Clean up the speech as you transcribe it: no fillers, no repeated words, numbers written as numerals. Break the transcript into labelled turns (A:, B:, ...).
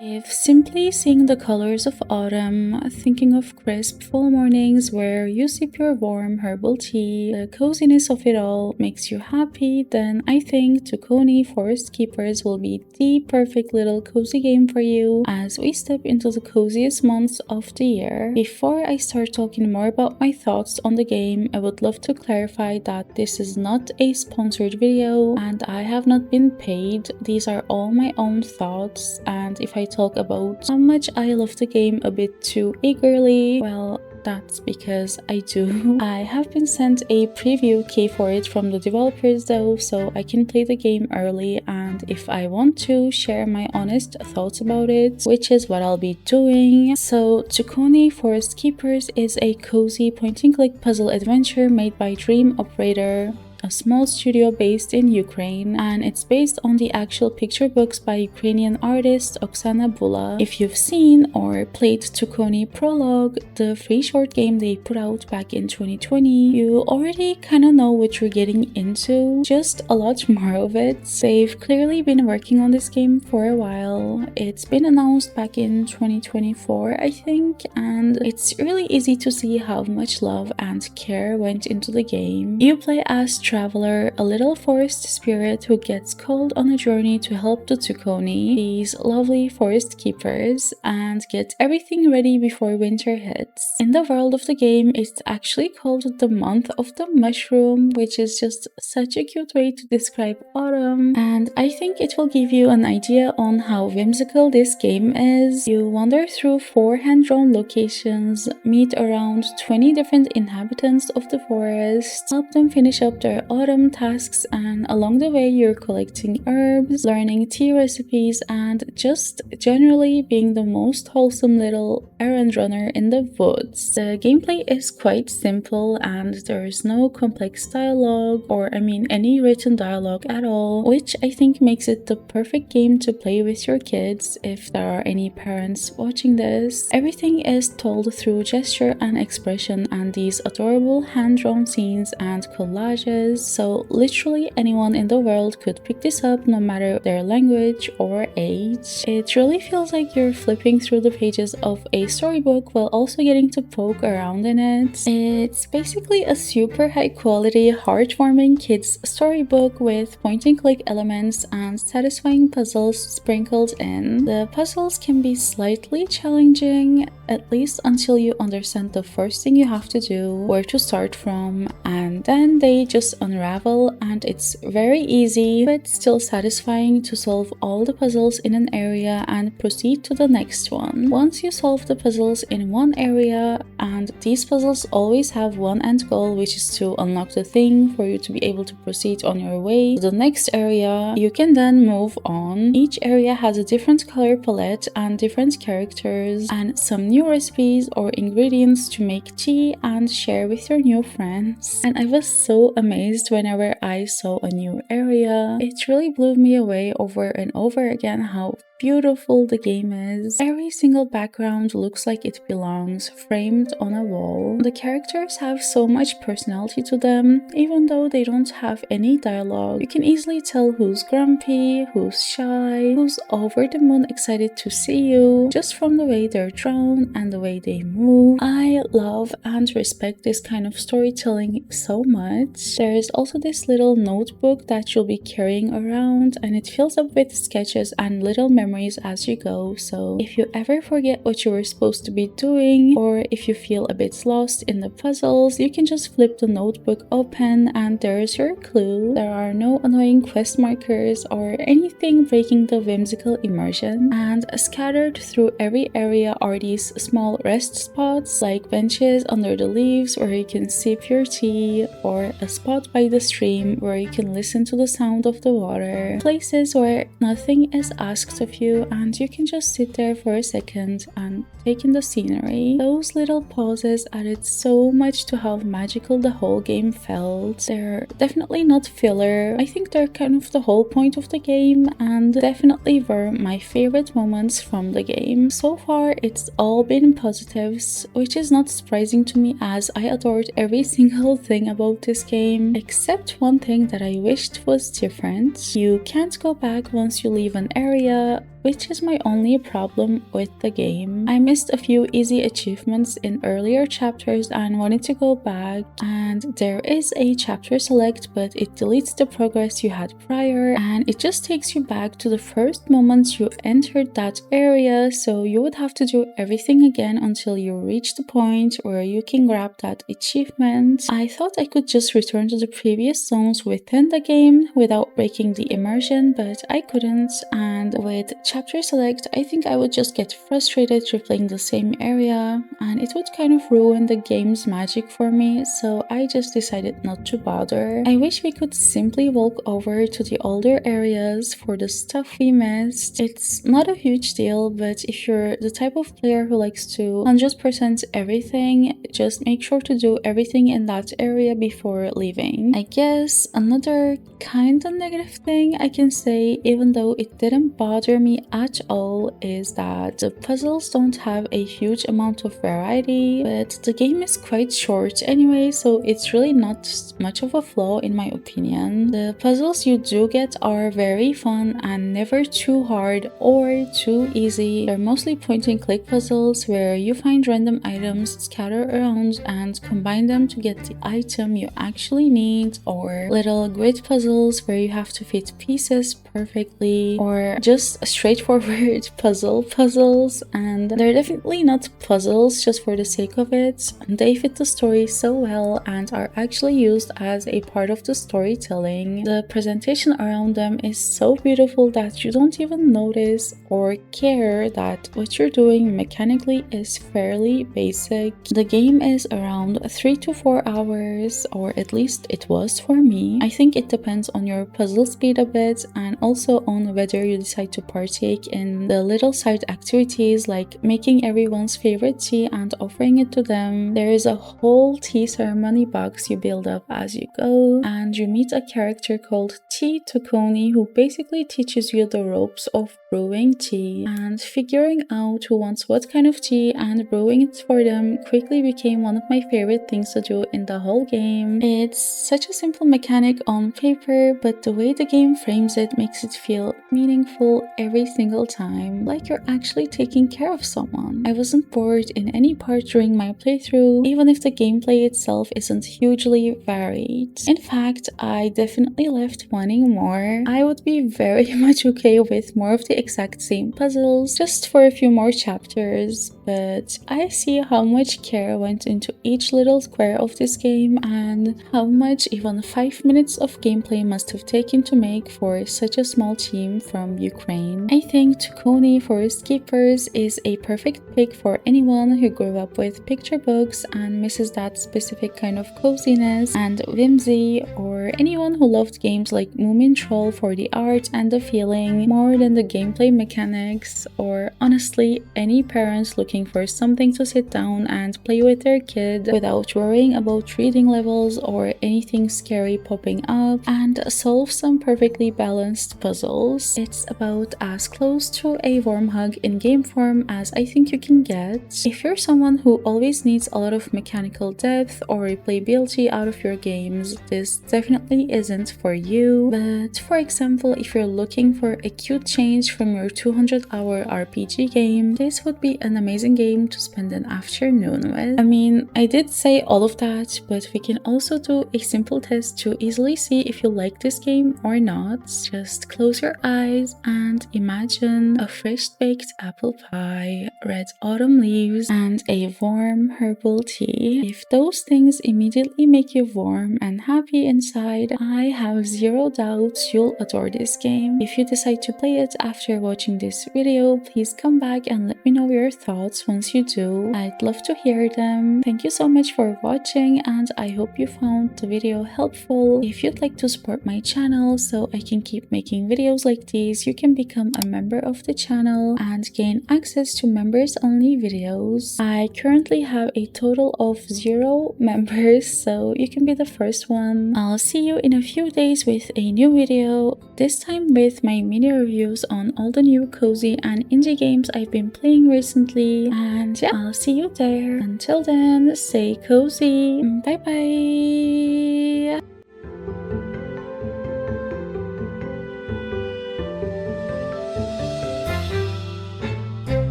A: If simply seeing the colors of autumn, thinking of crisp fall mornings where you sip your warm herbal tea, the coziness of it all makes you happy, then I think Tukoni Forest Keepers will be the perfect little cozy game for you as we step into the coziest months of the year. Before I start talking more about my thoughts on the game, I would love to clarify that this is not a sponsored video and I have not been paid. These are all my own thoughts, and if I talk about how much I love the game a bit too eagerly, well, that's because I do. I have been sent a preview key for it from the developers though, so I can play the game early and if I want to share my honest thoughts about it, which is what I'll be doing. So Tukoni Forest Keepers is a cozy point-and-click puzzle adventure made by Dream Operator, a small studio based in Ukraine, and it's based on the actual picture books by Ukrainian artist Oksana Bula. If you've seen or played Tukoni Prologue, the free short game they put out back in 2020, you already kinda know what you're getting into, just a lot more of it. They've clearly been working on this game for a while. It's been announced back in 2024, I think, and it's really easy to see how much love and care went into the game. You play as Traveler, a little forest spirit who gets called on a journey to help the Tukoni, these lovely forest keepers, and get everything ready before winter hits. In the world of the game, it's actually called the month of the mushroom, which is just such a cute way to describe autumn, and I think it will give you an idea on how whimsical this game is. You wander through 4 hand-drawn locations, meet around 20 different inhabitants of the forest, help them finish up their autumn tasks, and along the way you're collecting herbs, learning tea recipes, and just generally being the most wholesome little errand runner in the woods. The gameplay is quite simple and there's no complex dialogue, or any written dialogue at all, which I think makes it the perfect game to play with your kids if there are any parents watching this. Everything is told through gesture and expression and these adorable hand-drawn scenes and collages. So literally anyone in the world could pick this up no matter their language or age. It really feels like you're flipping through the pages of a storybook while also getting to poke around in it. It's basically a super high quality, heartwarming kids storybook with point-and-click elements and satisfying puzzles sprinkled in. The puzzles can be slightly challenging, at least until you understand the first thing you have to do, where to start from, and then they just unravel, and it's very easy but still satisfying to solve all the puzzles in an area and proceed to the next one. Once you solve the puzzles in one area, and these puzzles always have one end goal, which is to unlock the thing for you to be able to proceed on your way to the next area, you can then move on. Each area has a different color palette and different characters and some new recipes or ingredients to make tea and share with your new friends. And I was so amazed whenever I saw a new area. It really blew me away over and over again how beautiful the game is. Every single background looks like it belongs, framed on a wall. The characters have so much personality to them, even though they don't have any dialogue. You can easily tell who's grumpy, who's shy, who's over the moon excited to see you, just from the way they're drawn and the way they move. I love and respect this kind of storytelling so much. There's also this little notebook that you'll be carrying around, and it fills up with sketches and little memories as you go, so if you ever forget what you were supposed to be doing, or if you feel a bit lost in the puzzles, you can just flip the notebook open and there's your clue. There are no annoying quest markers or anything breaking the whimsical immersion, and scattered through every area are these small rest spots like benches under the leaves where you can sip your tea, or a spot by the stream where you can listen to the sound of the water. Places where nothing is asked of you and you can just sit there for a second and take in the scenery. Those little pauses added so much to how magical the whole game felt. They're definitely not filler. I think they're kind of the whole point of the game and definitely were my favorite moments from the game. So far it's all been positives, which is not surprising to me as I adored every single thing about this game, except one thing that I wished was different. You can't go back once you leave an area, which is my only problem with the game. I missed a few easy achievements in earlier chapters and wanted to go back, and there is a chapter select, but it deletes the progress you had prior, and it just takes you back to the first moment you entered that area, so you would have to do everything again until you reach the point where you can grab that achievement. I thought I could just return to the previous zones within the game without breaking the immersion, but I couldn't, and with chapter select I think I would just get frustrated replaying the same area and it would kind of ruin the game's magic for me, so I just decided not to bother. I wish we could simply walk over to the older areas for the stuff we missed. It's not a huge deal, but if you're the type of player who likes to 100% everything, just make sure to do everything in that area before leaving. I guess another kinda negative thing I can say, even though it didn't bother me at all, is that the puzzles don't have a huge amount of variety, but the game is quite short anyway, so it's really not much of a flaw in my opinion. The puzzles you do get are very fun and never too hard or too easy. They're mostly point and click puzzles where you find random items scattered around and combine them to get the item you actually need, or little grid puzzles where you have to fit pieces perfectly, or just straightforward puzzles, and they're definitely not puzzles just for the sake of it. They fit the story so well and are actually used as a part of the storytelling. The presentation around them is so beautiful that you don't even notice or care that what you're doing mechanically is fairly basic. The game is around 3 to 4 hours, or at least it was for me. I think it depends on your puzzle speed a bit and also on whether you decide to partake in the little side activities like making everyone's favorite tea and offering it to them. There is a whole tea ceremony box you build up as you go, and you meet a character called Tukoni who basically teaches you the ropes of brewing tea, and figuring out who wants what kind of tea and brewing it for them quickly became one of my favorite things to do in the whole game. It's such a simple mechanic on paper, but the way the game frames it makes it feel meaningful every single time, like you're actually taking care of someone. I wasn't bored in any part during my playthrough, even if the gameplay itself isn't hugely varied. In fact, I definitely left wanting more. I would be very much okay with more of the exact same puzzles, just for a few more chapters, but I see how much care went into each little square of this game and how much even 5 minutes of gameplay must have taken to make for such a small team from Ukraine. I think Tukoni Forest Keepers is a perfect pick for anyone who grew up with picture books and misses that specific kind of coziness and whimsy, or anyone who loved games like Moomin Troll for the art and the feeling more than the gameplay mechanics, or honestly any parents looking for something to sit down and play with their kid without worrying about reading levels or anything scary popping up, and solve some perfectly balanced puzzles. It's about as close to a warm hug in game form as I think you can get. If you're someone who always needs a lot of mechanical depth or replayability out of your games, this definitely isn't for you. But for example, if you're looking for a cute change from your 200-hour RPG game, this would be an amazing game to spend an afternoon with. I mean, I did say all of that, but we can also do a simple test to easily see if you like this game or not. Just close your eyes and imagine a fresh baked apple pie, red autumn leaves, and a warm herbal tea. If those things immediately make you warm and happy inside, I have zero doubts you'll adore this game. If you decide to play it after watching this video, please come back and let me know your thoughts once you do. I'd love to hear them. Thank you so much for watching, and I hope you found the video helpful. If you'd like to support my channel so I can keep making videos like these, you can become a member of the channel and gain access to members only videos. I currently have a total of 0 members, so you can be the first one. I'll see you in a few days with a new video, this time with my mini reviews on all the new cozy and indie games I've been playing recently, and yeah, I'll see you there. Until then, stay cozy. Bye bye.